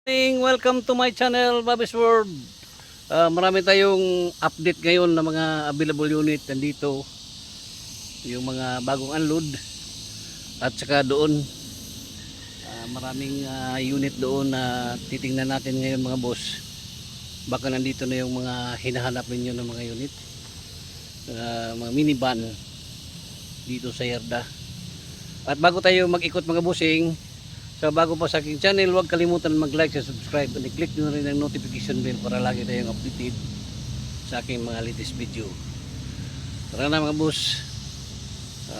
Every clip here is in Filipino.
Welcome to my channel, Bobby's World. Marami tayong update ngayon ng mga available unit nandito. Yung mga bagong unload. At saka doon, maraming unit doon na titingnan natin ngayon mga boss. Baka nandito na yung mga hinahanap ninyo ng mga unit. Mga minivan dito sa Yerda. At bago tayo mag-ikot mga bossing, so bago pa sa aking channel, huwag kalimutan mag-like at subscribe and i-click nyo rin ang notification bell para lagi tayong updated sa aking mga latest video. Tara na mga boss,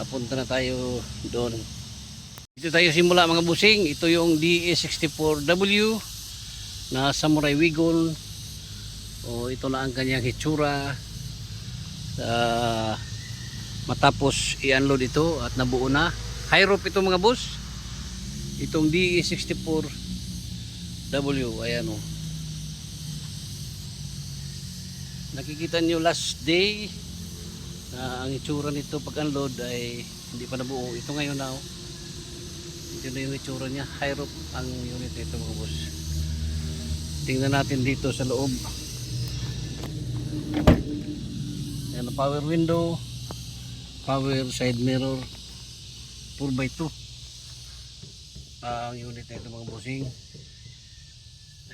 punta na tayo doon. Dito tayo simula mga bossing. Ito yung DE64W na Samurai Wagon. Ito na ang kanyang hitsura matapos i-unload ito at nabuo na. High rope ito mga boss. Itong DE64W, ayan o. Nakikita nyo last day na ang itsura nito pag unload ay hindi pa nabuo. Ito ngayon na o. Ito na yung itsura niya. High rope ang unit nito mga boss. Tingnan natin dito sa loob. Ayan, power window, power side mirror, 4x2 ang unit na ito mga bossing.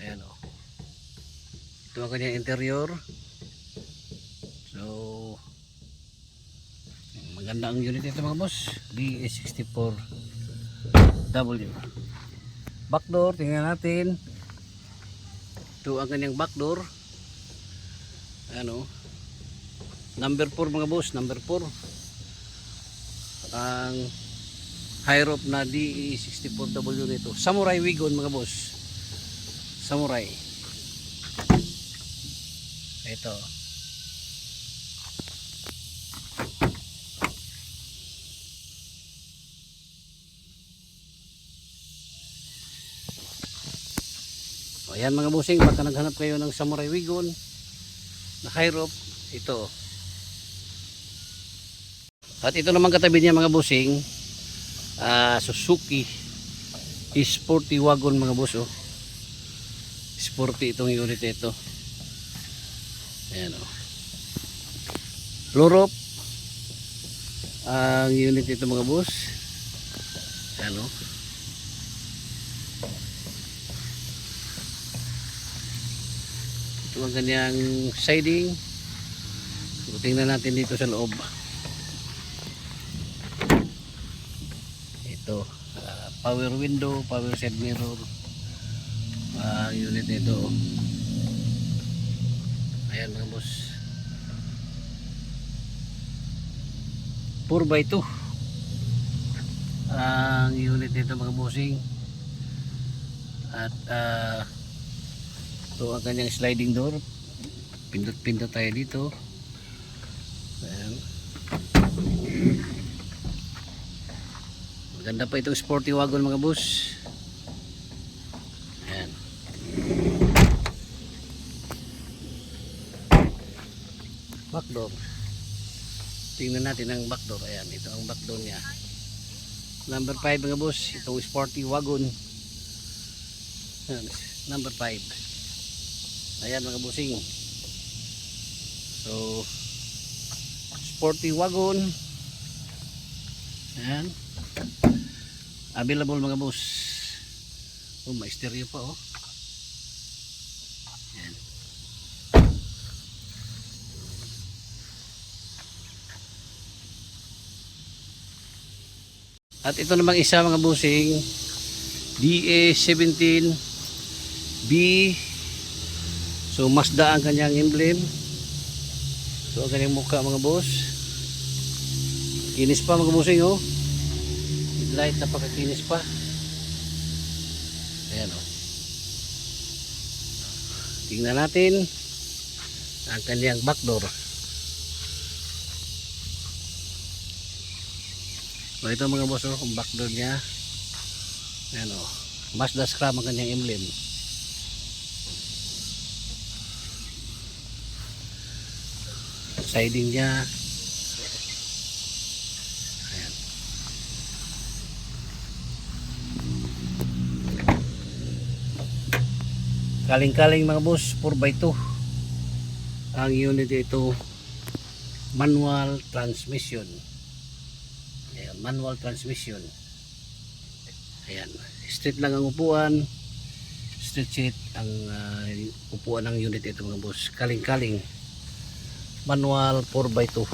Ayan o. Ito ang kanyang interior. So maganda ang unit nito mga boss. DE64W. Backdoor, tingnan natin. Ito ang kanyang backdoor. Ayan o. Number 4 mga boss. Number 4 ang high rope na DE64W nito. Samurai Wagon mga boss. Samurai. Ito. Ayan mga bossing, baka naghanap kayo ng Samurai Wagon na high rope. Ito. At ito naman katabi niya mga bossing, Suzuki Sporty Wagon mga boss. Sporty itong unit ito. Ayan o. Low rope ang unit ito mga boss. Ayan o. Ito ang kanyang siding. So, tingnan natin dito sa loob. Ito, power window, power side mirror, unit nito. Ayan mga boss, 4x2 ang unit nito mga bossing. At ito ang kanyang sliding door. Pindot-pindot tayo dito. Ayan. Maganda pa itong sporty wagon mga boss. Ayan. Backdoor. Tingnan natin ang backdoor. Ayan, ito ang backdoor niya. Number 5 mga boss. Itong sporty wagon. Ayan, number 5. Ayan mga bossing. So, sporty wagon. Ayan. Available mga boss. May stereo pa oh. Ayan. At ito namang isa mga bossing, DE17B. So Mazda ang kanyang emblem. So ang kanyang mukha mga boss. Kinis pa mga bossing oh. Light, napakakinis pa. Ayan o. Tingnan natin ang kanyang backdoor. So ito mga boss o, ang backdoor niya. Ayan o. Mazda scrum ang kanyang emblem. Siding niya. Kaling-kaling mga boss, 4x2. Ang unit ito, manual transmission. Ayan, manual transmission. Ayan, straight lang ang upuan, straight seat ang upuan ng unit ito mga boss. Kaling-kaling, manual 4x2.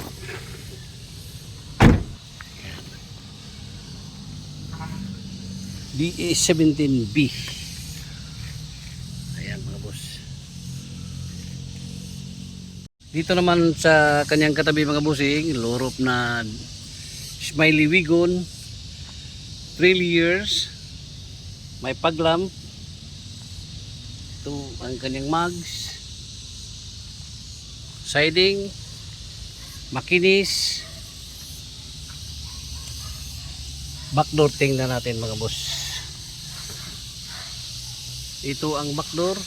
DA17B. Ayan mga boss. Dito naman sa kanyang katabi mga bossing, lorop na Smiley Wigon, 3 years, may paglamp. Ito ang kanyang mags, siding, makinis, backdoor. Tingnan natin mga boss. Ito ang backdoor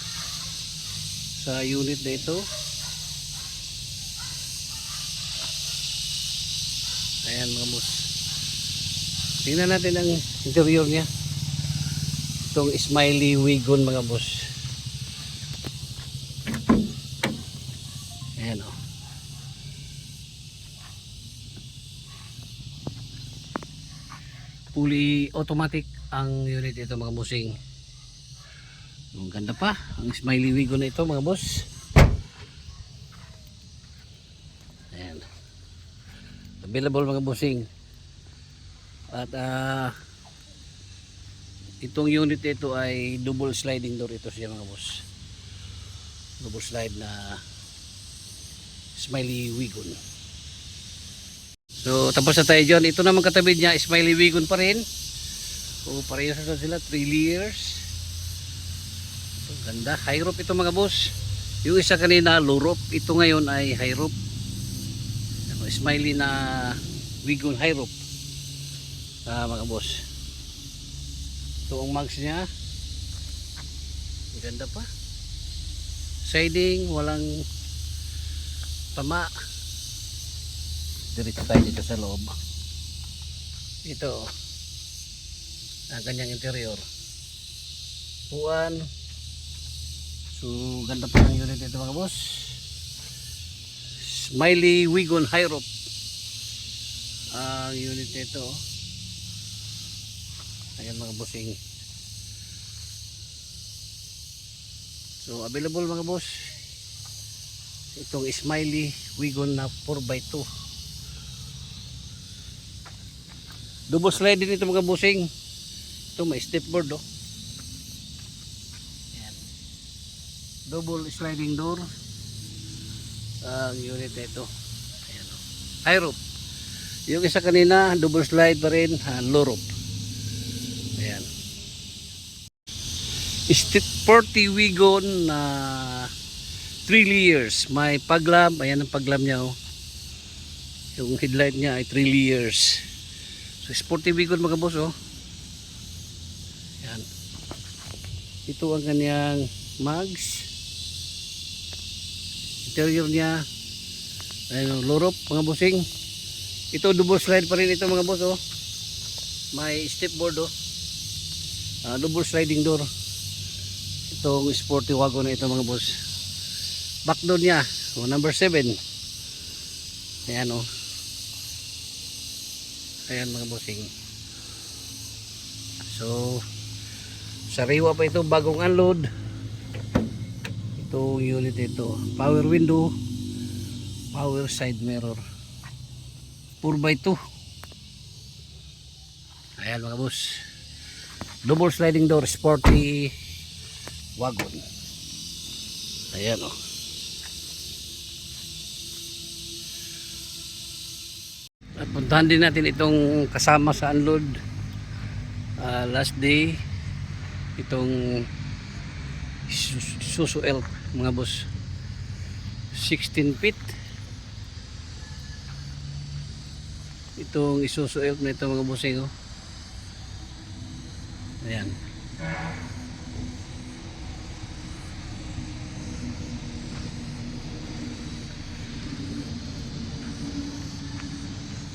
sa unit na ito. Ayan mga boss. Tingnan natin ang interior niya. Itong Smiley Wigon mga boss. Ayan o. Fully automatic ang unit ito mga bossing. Ang ganda pa ang Smiley Wigon na ito mga boss. Ayan. Available mga bossing. At itong unit ito ay double sliding door ito siya mga boss. Double slide na Smiley Wigon. So tapos na tayo dyan. Ito naman katabi niya, Smiley Wigon pa rin. So parehas na sila, 3 layers. So, ganda, high roof ito mga boss. Yung isa kanina low roof, ito ngayon ay high roof. Smiley na Wigon high roof. Mga boss. Ito ang mags niya. Ang ganda pa. Siding, walang tama. Diretso tayo dito sa loob. Ito ang kanyang interior. Puan. So ganda pa ng unit ito mga boss. Smiley Wigon high roof ang unit nito. Ayan mga bossing. So available mga boss itong Smiley Wigon na 4x2. Double slide din ito mga bossing. Ito may stepboard oh. Ayan. Double sliding door ang unit nito. Ayan oh. High roof. Yung isa kanina double slide pa rin, low roof. Ayan. Sporty Wigon na 3 layers. May paglamp. Ayan ang paglamp niya oh. Yung headlight niya ay 3 layers. So Sporty Wigon mga boss oh. Ayan. Ito ang kanyang mags. Interior niya. Ayan low roof mga bossing. Ito double slide pa rin ito mga boss oh. May stepboard oh. Double sliding door. Itong Sporty Wagon na ito mga boss. Back door niya number 7. Ayan oh. Ayan mga bossing. So sariwa pa ito, bagong unload. Itong unit ito, power window, power side mirror, 4x2. Ayan mga boss. Double sliding door, Sporty Wagon. Ayan oh. At puntahan din natin itong kasama sa unload. Last day itong Isuzu Elf mga boss. 16 feet. Itong Isuzu Elf na ito mga bossing oh. Ayan.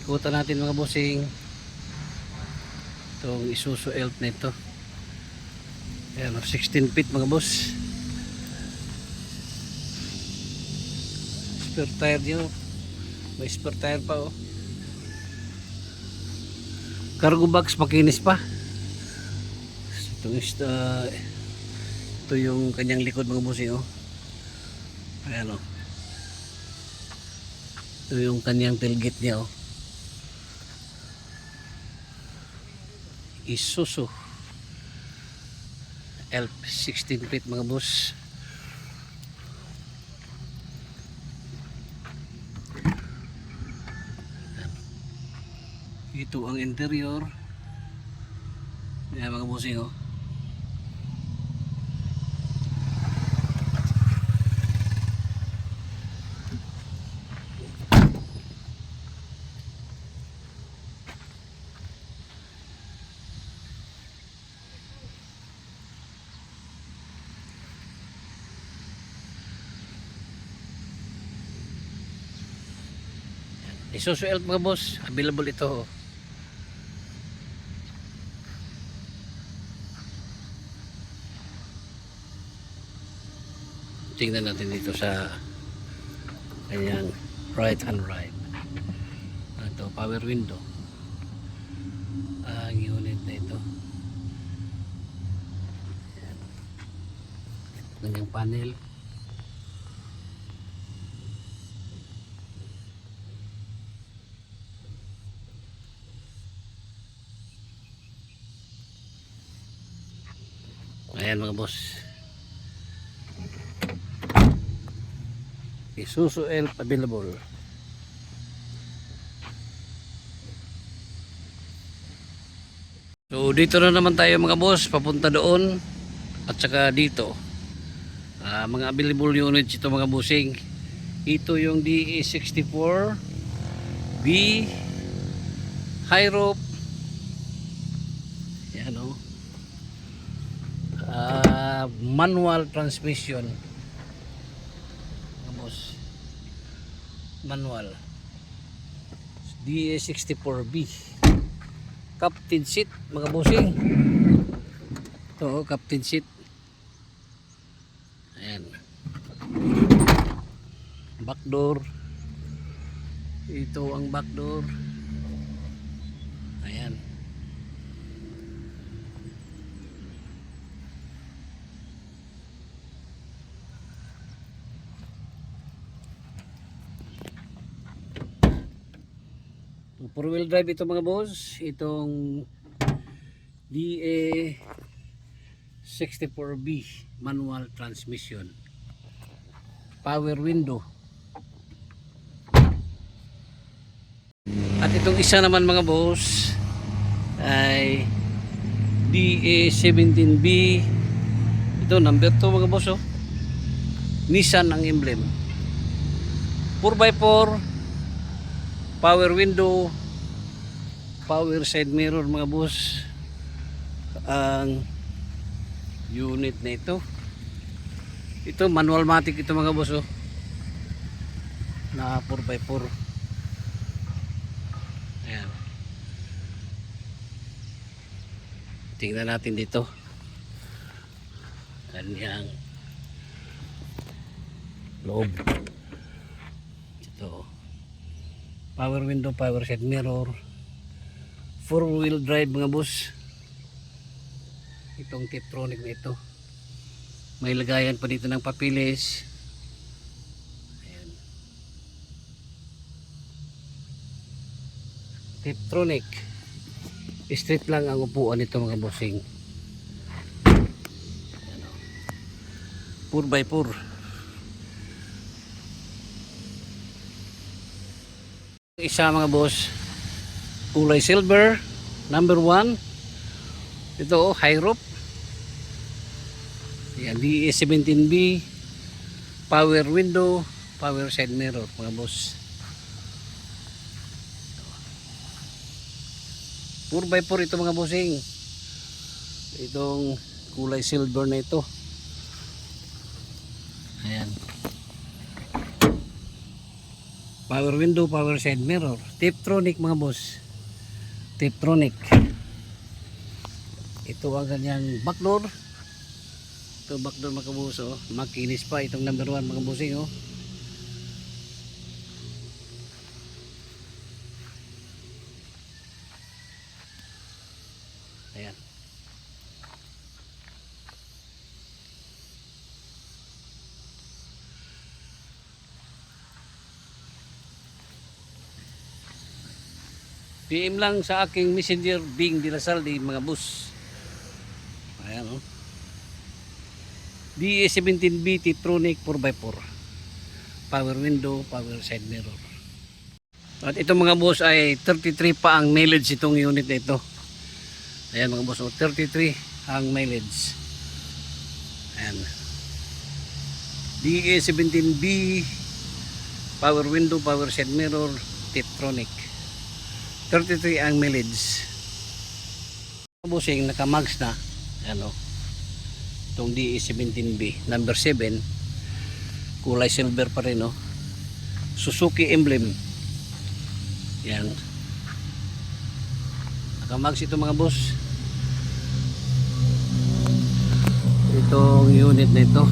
Ikutan natin mga bossing itong Isuzu Elf na ito. Ayan, 16 feet mga boss. spare tire niya, oh. May spare tire pa, oh. Cargo box makinis pa. Ito yung kanyang likod mga bossing, oh. Ayan, oh. Ito yung kanyang tailgate niya, oh. Isuzu Elf 16 feet mga boss. Ito ang interior. Yan mga bossing, oh. Isuzu Elf mga boss, available ito, oh. Tingnan natin dito sa kanyang right hand drive. Ito, power window. Ang unit na ito. Kanyang panel. Ayan mga boss. Isuzu Elf available. So dito na naman tayo mga boss, papunta doon at saka dito. Mga available units ito mga bossing. Ito yung DE64 B high rope. Yan, oh. Manual transmission. Manual DE64B captain seat mga bossing. Ito, captain seat. Ayan, back door. Ito ang back door. Ayan, four wheel drive ito mga boss. Itong DE64B manual transmission, power window. At itong isa naman mga boss ay DE17B. Ito number 2 mga boss, oh. Nissan ang emblem. 4x4 power window, power side mirror mga boss ang unit na ito. Ito manual matic ito mga boss, oh. Na 4x4. Ayan, tingnan natin dito kanyang loob. Ito, power window, power side mirror, 4-wheel drive mga boss. Itong Tiptronic na ito, may lagayan pa dito ng papilis. Ayan, Tiptronic. Street lang ang upuan nito mga bossing. 4x4. Isa mga boss, kulay silver, number 1. Ito, oh, high rope. Yan, DE17B, power window, power side mirror mga boss. 4x4 ito mga bossing. Itong kulay silver na ito. Ayan, power window, power side mirror, Tiptronic mga boss. Tiptronic. Ito ang kanyang back door. Ito back door mga boss, oh. Makinis pa itong number 1 mga bossing, oh. PM lang sa aking messenger Bing de la Salde mga boss. Ayan o. DA17B Tiptronic 4x4. Power window, power side mirror. At ito mga boss ay 33 pa ang mileage itong unit na ito. Ayan mga boss, 33 ang mileage. Ayan. DA17B power window, power side mirror, Tiptronic. 33 ang mileage. Busing naka-mags na. Ano? Itong DA17B number 7. Kulay silver pa rin, no? Suzuki emblem. Yan. Naka-mags ito mga boss. Itong unit na ito.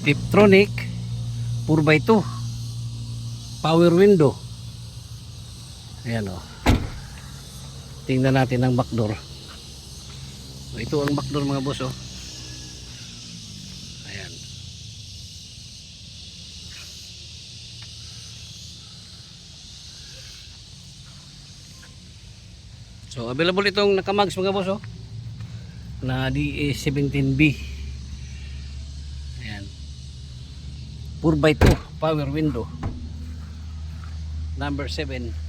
Tiptronic 4x2. Power window. Ayan o. Tingnan natin ang backdoor. So, ito ang backdoor mga boss o. Ayan. So available itong nakamags mga boss o. Na DA17B. Ayan. 4x2 power window. Number 7.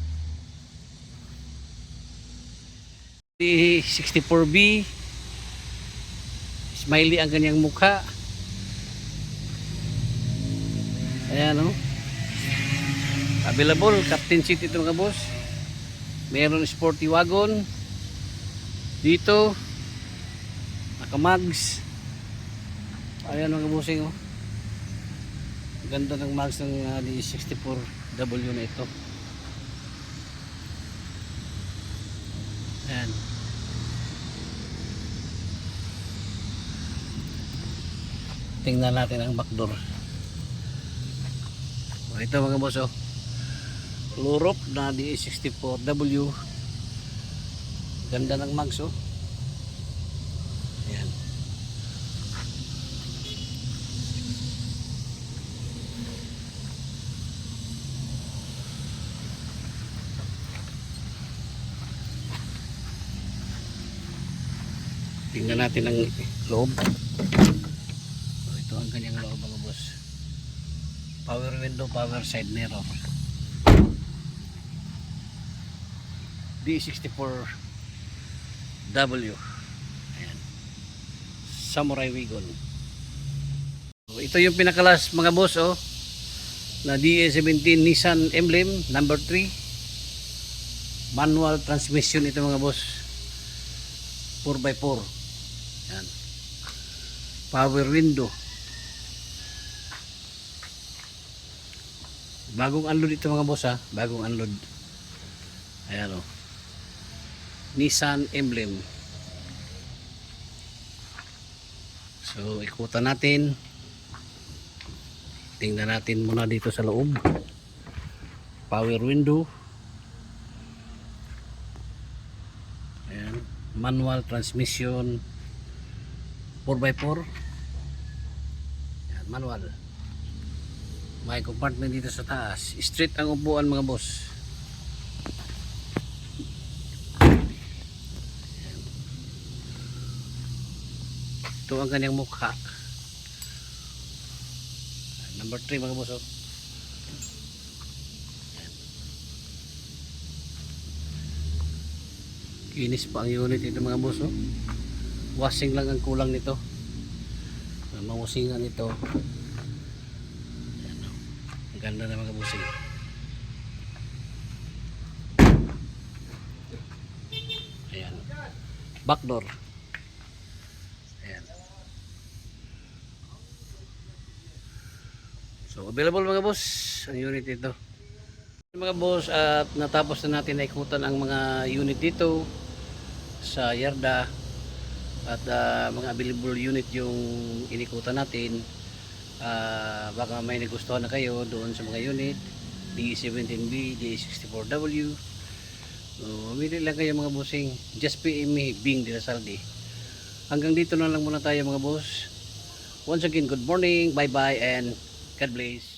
D64B. Smiley ang kanyang mukha. Ayan o. Available captain seat ito mga boss. Meron sporty wagon dito. Naka-mags. Ayan mga bossing o. Ganda ng mags ng D64W na ito. Ayan. Tingnan natin ang backdoor. O, ito mga boss oh. Lurop na D64W. Ganda ng mags oh. Ayan. Tingnan natin ang loob. Ito ang kanyang loob mga boss. Power window, power side mirror. D64W. Ayan. Samurai Wagon. So, ito yung pinakalas mga boss oh. Na DA17 Nissan emblem number 3. Manual transmission ito mga boss. 4x4. Ayan. Power window. Bagong unload ito mga boss ha. Bagong unload. Ayan o. Nissan emblem. So ikutan natin. Tingnan natin muna dito sa loob. Power window. Ayan. Manual transmission. 4x4. Ayan, manual. May compartment dito sa taas. Straight ang upuan mga boss. Ayan. Ito ang kanyang mukha. Ayan, number 3 mga boss oh. Ayan. Kinis pa ang unit ito mga boss oh. Washing lang ang kulang nito. Mawasingan ito. Ang ganda na mga busing. Ayan. Backdoor. Ayan. So available mga boss ang unit ito. Mga boss, at natapos na natin na ikutan ang mga unit dito sa Yarda. At mga available unit yung inikutan natin. Baka may nagustuhan na kayo doon sa mga unit D17B, D64W. So, mamili lang kayo mga bossing. Just PM me, Bing de la Salde. Hanggang dito na lang muna tayo mga boss. Once again, good morning, bye bye, and God bless.